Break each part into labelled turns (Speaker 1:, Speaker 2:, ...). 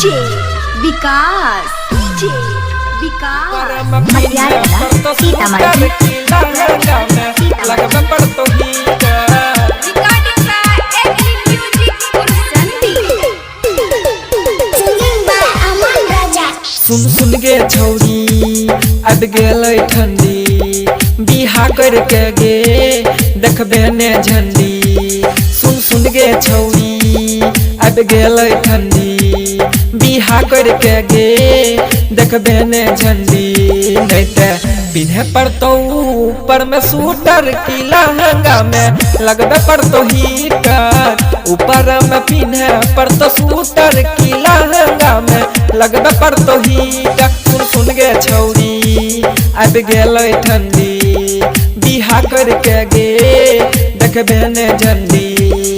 Speaker 1: DJ विकास
Speaker 2: सुन सुन गे छौरी अब गेल ठंडी बिहा करके गे देखबे ने झंडी। सुन सुन गे छौरी अब गेल ठंडी बिहा करके गे देखबे ने झंडी। नहीं ते पिन्हे पड़तो ऊपर में सूटर की लहंगा में लगबे पड़तो हीटर। ऊपर में पिन्हे पड़तो सूटर की लहंगा में लगबे पड़तो हीटर। सुन सुन गे छौरी अब गेल ठंडी बिहा करके गे देखबे ने झंडी।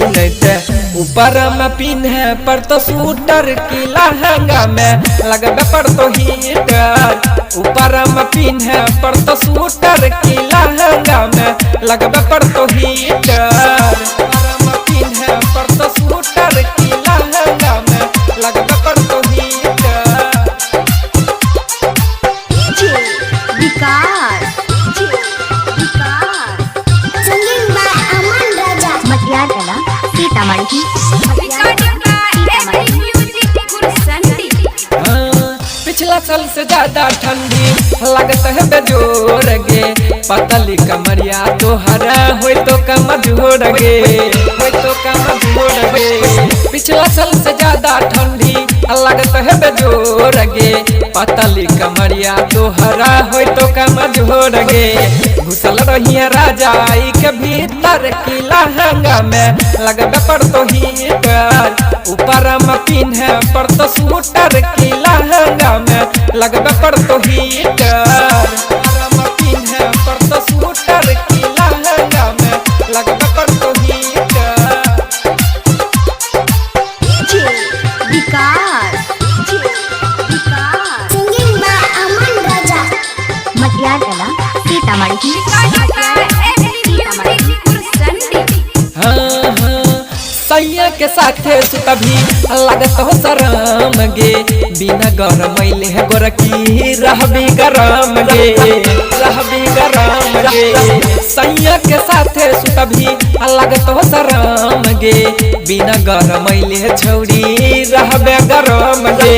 Speaker 2: नहीं ते ऊपर में पिन्हे पड़तो सूटर की लहंगा में लगबे पड़तो हीटर। ऊपर में पिन्हे पड़तो सूटर की लहंगा में लगबे पड़तो हीटर। ऊपर में पिन्हे पड़तो सूटर की लहंगा में लगबे पड़तो हीटर।
Speaker 1: विकास सिंगिंग बाय अमन राजा मटियार कला सीतामढ़ी।
Speaker 2: पिछला साल से ज्यादा ठंडी लगता है बेजोर गे। पतली कमरिया तोहरा होय तो कमजोर गे होय तो कमजोर गे। पिछला साल से ज्यादा ठंडी लगता है बेजोर गे। पतली कमरिया तोहरा होय तो कमजोर गे। घुसल रहिए राजाई के भीतर की लहंगा में लगबे पड़तो हीटर। ऊपर में पिन्हे पड़तो सूटर की लहंगा में लगबे पड़तो हीटर। ऊपर में पिन्हे पड़तो सूटर की लहंगा में लगबे पड़तो हीटर।
Speaker 1: विकास सिंगिंग बाय अमन राजा मटियार कला सीतामढ़ी।
Speaker 2: सैया के साथे सुतभी लगत हो शरम गे। बिना गरमैले है गोरकी रहबी गरम गे रहबी गरम गे। सैया के साथे सुतभी लगत हो शरम गे। बिना गरमैले है छौरी रहबे गरम गे।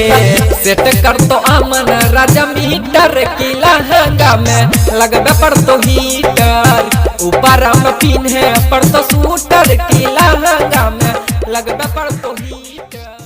Speaker 2: सेट कर तो अमन राजा मीटर की लहंगा में लगबे पड़तो हीटर। ऊपर में पिन्हे पड़तो सूटर की लहंगा में लगबे पड़तो हीटर।